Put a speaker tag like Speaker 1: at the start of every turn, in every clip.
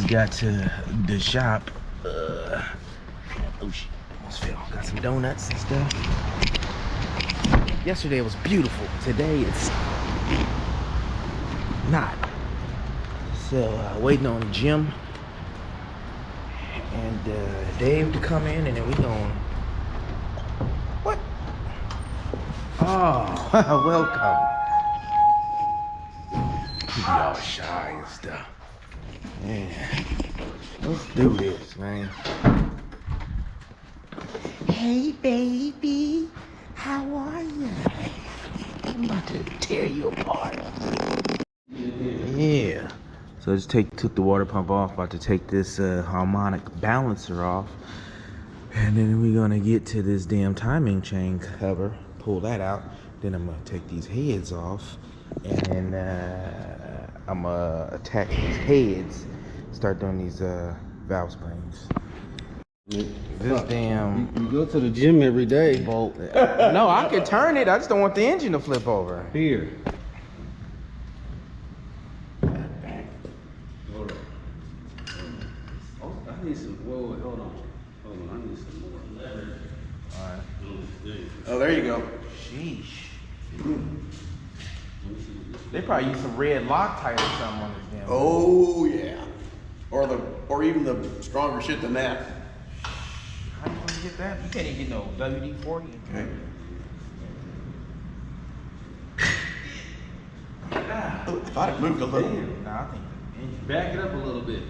Speaker 1: Got to the shop. Oh shit, almost fell. Got some donuts and stuff. Yesterday was beautiful. Today it's not. So waiting on Jim and Dave to come in, and then we going. What? Oh, welcome. You be all shy and stuff. Yeah, let's do this, man. Hey, baby, how are you? I'm about to tear you apart. Yeah. So I just took the water pump off. About to take this harmonic balancer off, and then we're gonna get to this damn timing chain cover. Pull that out. Then I'm gonna take these heads off, and then I'm gonna attach these heads. Start doing these valve springs. This damn.
Speaker 2: You go to the gym every day.
Speaker 1: Bolt. No, I can turn it. I just don't want the engine to flip over.
Speaker 2: Here. Hold on. Oh, I need some. Whoa, hold on. I need some more leather.
Speaker 1: All right.
Speaker 3: Oh, there you go.
Speaker 1: Sheesh. They probably use some red Loctite or something on this damn.
Speaker 3: Oh yeah. Or even the stronger shit than that.
Speaker 1: How you gonna get that? You can't even get no WD-40.
Speaker 3: Okay. Oh, I thought it moved a little.
Speaker 1: Nah, I think the engine.
Speaker 2: Back it up a little bit.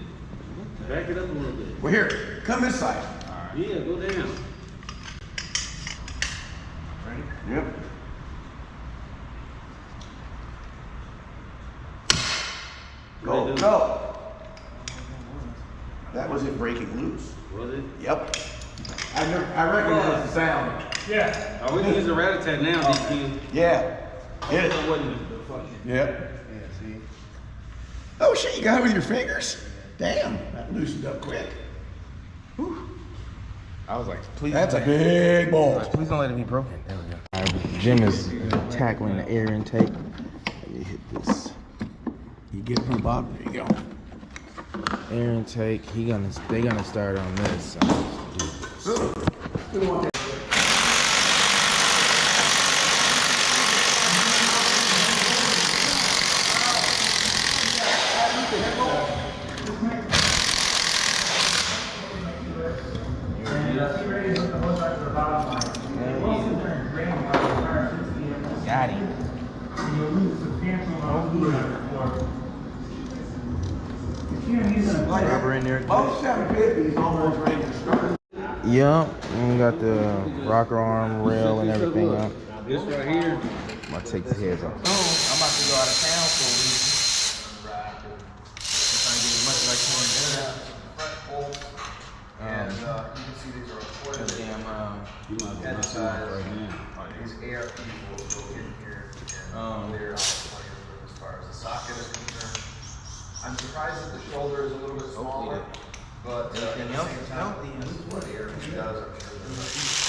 Speaker 2: Back it up a little bit.
Speaker 3: Well, here, come this side.
Speaker 1: All right.
Speaker 2: Yeah, go down.
Speaker 3: Ready? Yep. Go, go. That was it breaking loose.
Speaker 2: Was it?
Speaker 3: Yep. I recognize the sound.
Speaker 4: Yeah.
Speaker 2: Oh, we can use a rat-a-tat now, DQ.
Speaker 3: Yeah. Hit it. Yep.
Speaker 1: Yeah, see?
Speaker 3: Oh shit, you got it with your fingers? Damn, that loosened up quick. Whew.
Speaker 1: I was like, please.
Speaker 3: That's a big ball.
Speaker 1: Please don't let it be broken. There we go. All right, Jim is tackling the air intake. Let me hit this.
Speaker 3: You get it from the bottom, there you go.
Speaker 1: Air intake. They gonna start on this. So
Speaker 3: We want that.
Speaker 1: got him. Rubber in there.
Speaker 3: Both 750s almost ready to start.
Speaker 1: Yep, and we got the rocker arm rail and everything up.
Speaker 2: This right here.
Speaker 1: I'm gonna take the heads off. I'm about to go out of town for a week. Trying to get as much as I can done. And you can see these are recorded.
Speaker 2: You might be messing up right now.
Speaker 5: These ARPs will go in here and they're as far as the socket is concerned. I'm surprised that the shoulder is a little bit smaller, but at the same time, this is what ARP does, I'm sure.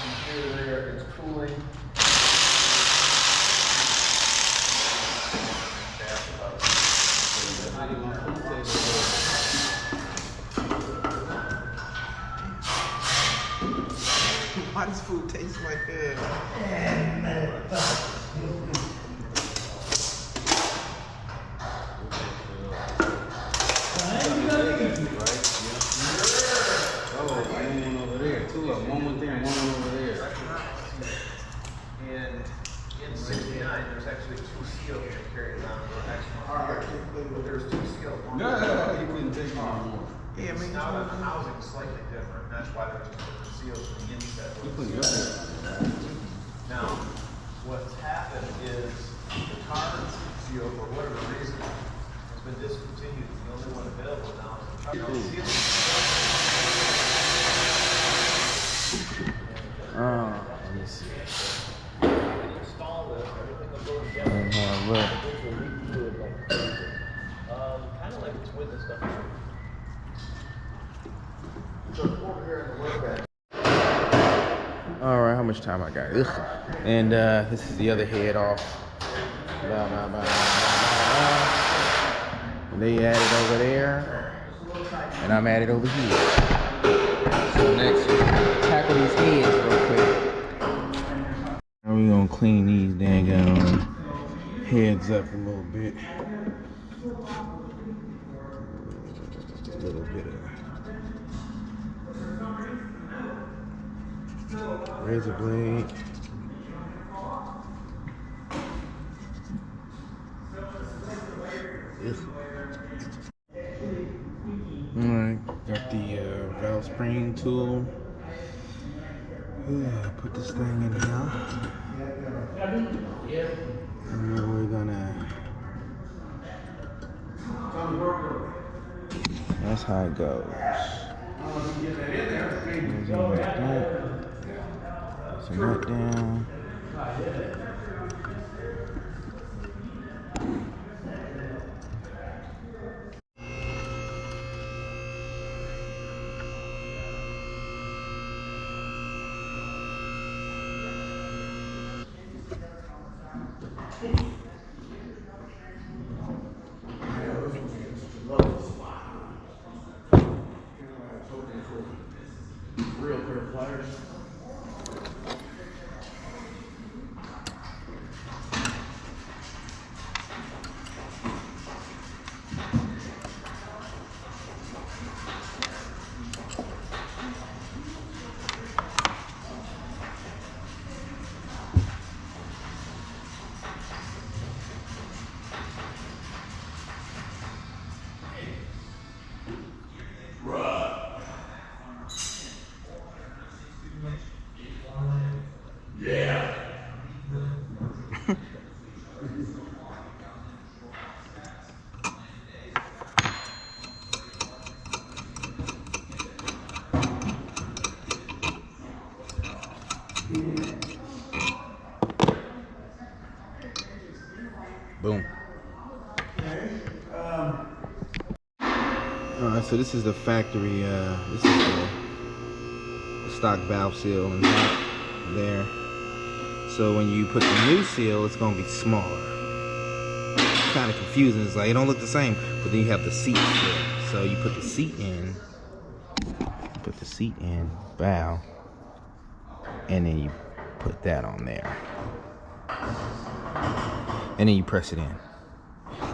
Speaker 5: Computer there, it's cooling.
Speaker 1: Why does food taste like that?
Speaker 2: One went there and one went over there.
Speaker 5: And in 69, there's actually two seals that carried around. There's two seals.
Speaker 2: No, you couldn't take it anymore.
Speaker 1: Yeah, I mean,
Speaker 5: Now the housing's slightly different. That's why there's different seals from the inside.
Speaker 2: You put your there.
Speaker 5: Now, what's happened is the carbon seal, for whatever reason, has been discontinued. It's the only one available now.
Speaker 1: much time I got. Ugh. And this is the other head off. Blah, blah, blah, blah, blah. They add it over there, and I'm at it over here. So next, tackle these heads real quick. Now we're gonna clean these dang heads up a little bit. A little bit of razor blade. Alright, got the valve spring tool. Put this thing in here. And then we're gonna. That's how it goes. Some that down.
Speaker 3: Real pair of pliers. Yeah.
Speaker 1: Boom. Alright, so this is the factory, this is the stock valve seal and that there. So when you put the new seal, it's gonna be smaller. It's kind of confusing. It's like it don't look the same, but then you have the seat there. So you put the seat in, valve, and then you put that on there, and then you press it in.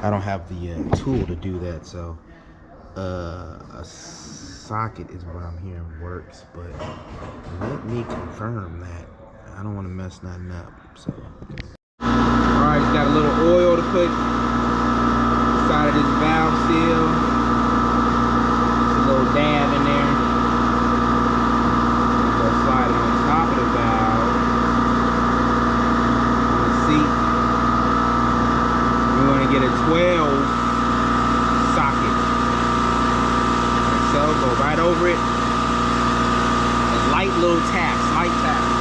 Speaker 1: I don't have the tool to do that, so a socket is what I'm hearing works, but let me confirm that. I don't want to mess nothing up. So, alright, just got a little oil to put inside of this valve seal. Just a little dab in there. Go slide it on top of the valve. On the seat. We're going to get a 12 socket. Like so, go right over it. A light little tap, slight tap.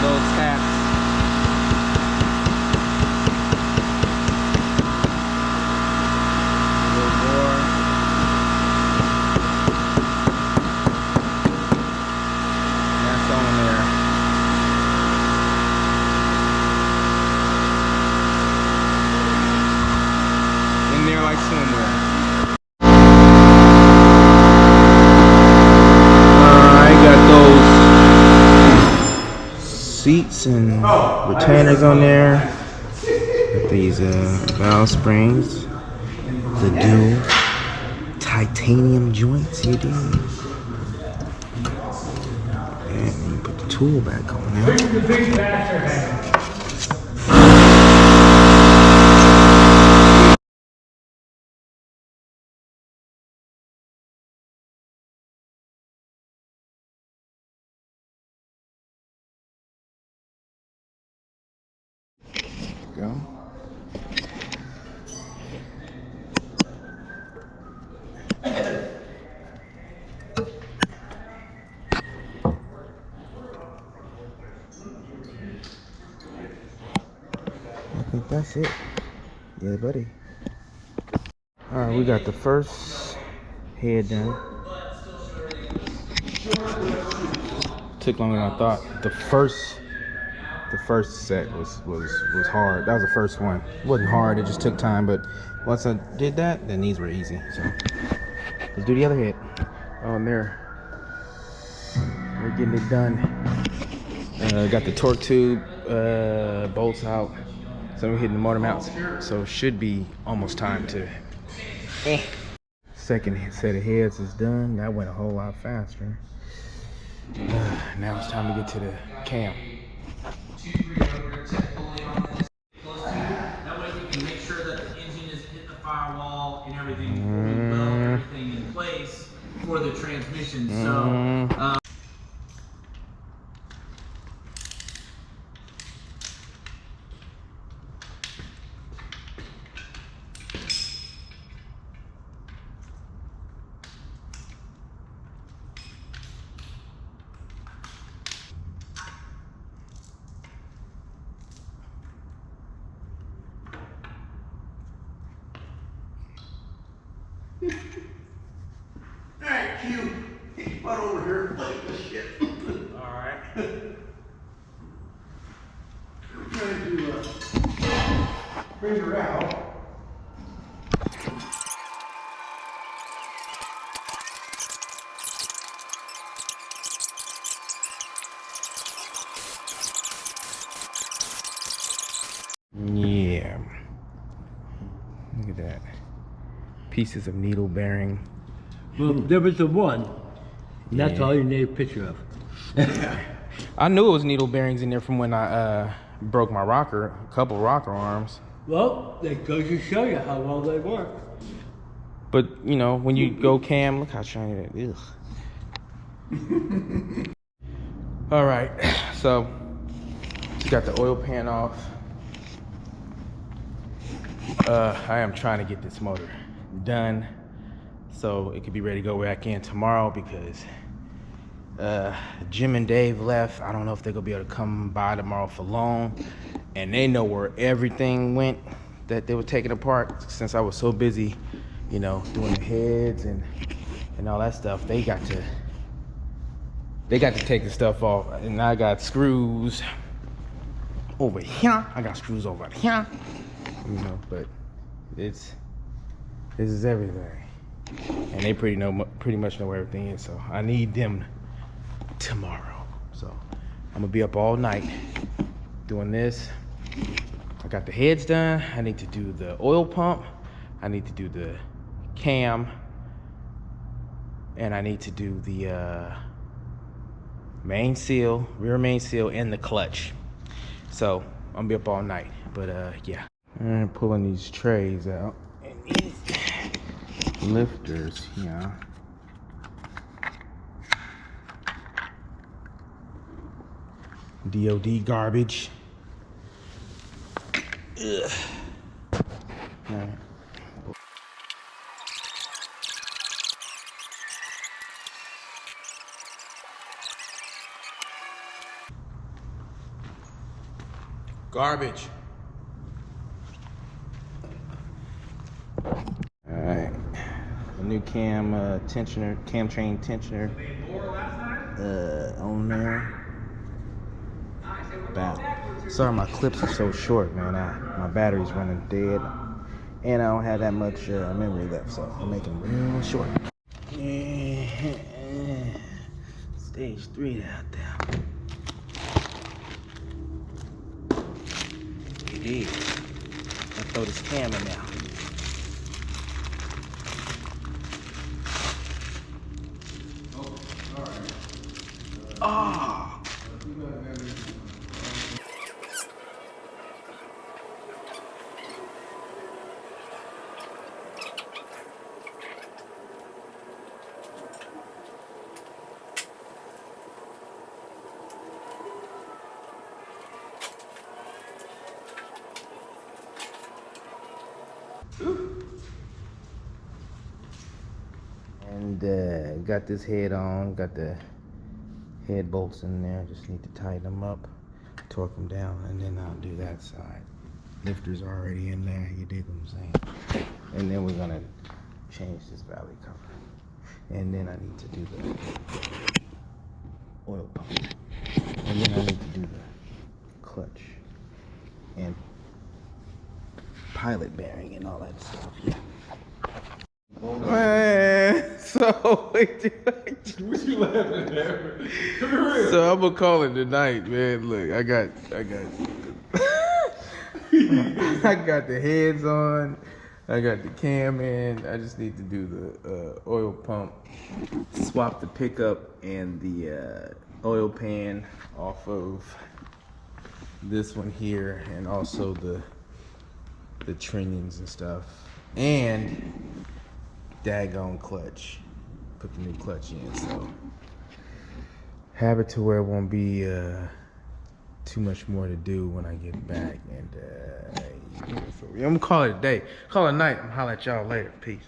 Speaker 1: Little taps. A little more. That's on there. In there like swimwear. Seats and retainers on there. Got these valve springs, the dual titanium joints. You do. And you put the tool back on there. Go. I think that's it. Yeah, buddy. Alright, we got the first head done. Took longer than I thought. The first set was hard. That was the first one. It wasn't hard, it just took time, but once I did that, then these were easy. So let's do the other head. Oh, and they're getting it done. Got the torque tube bolts out. So we're hitting the motor mounts. So it should be almost time to. Second set of heads is done. That went a whole lot faster. Now it's time to get to the cam.
Speaker 4: That way we can make sure that the engine is hitting the firewall and everything, we build everything in place for the transmission. So
Speaker 3: Alright, Q. Get your butt over here and play this shit.
Speaker 1: Alright.
Speaker 3: We're trying to bring her out.
Speaker 1: Yeah. Look at that. Pieces of needle bearing.
Speaker 2: Well, there was the one. And that's
Speaker 1: Yeah.
Speaker 2: all you need a picture of.
Speaker 1: I knew it was needle bearings in there from when I broke my rocker, a couple rocker arms.
Speaker 2: Well, that goes to show you how well they work.
Speaker 1: But you know, when you go cam, look how shiny that is. All right, so got the oil pan off. I am trying to get this motor done so it could be ready to go back in tomorrow because Jim and Dave left. I don't know if they're gonna be able to come by tomorrow for long, and they know where everything went that they were taking apart. Since I was so busy, you know, doing the heads and all that stuff, they got to take the stuff off, and I got screws over here. I got screws over here, you know, but this is everything, and they pretty much know where everything is. So I need them tomorrow. So I'm gonna be up all night doing this. I got the heads done. I need to do the oil pump. I need to do the cam, and I need to do the main seal, rear main seal, and the clutch. So I'm gonna be up all night. But yeah, I'm pulling these trays out and these lifters here. DOD garbage. Ugh. All right. Garbage. All right. The new cam tensioner, cam chain tensioner on there. Sorry, my clips are so short, man. My battery's running dead, and I don't have that much memory left, so I'm making them real short. Stage 3 out there. It is. I'll throw this cam in now. Oh. And got this head on, got the head bolts in there. Just need to tighten them up, torque them down, and then I'll do that side. Lifter's already in there, you dig what I'm saying? And then we're gonna change this valley cover. And then I need to do the oil pump. And then I need to do the clutch and pilot bearing and all that stuff. Yeah. Man, so wait,
Speaker 2: What you laughing at?
Speaker 1: so I'm gonna call it tonight, man. Look, I got I got the heads on, I got the cam in. I just need to do the oil pump, swap the pickup and the oil pan off of this one here, and also the trimmings and stuff, and daggone clutch. Put the new clutch in, so have it to where it won't be too much more to do when I get back. And I'm gonna call it a day, call it a night. I'm holler at y'all later. Peace.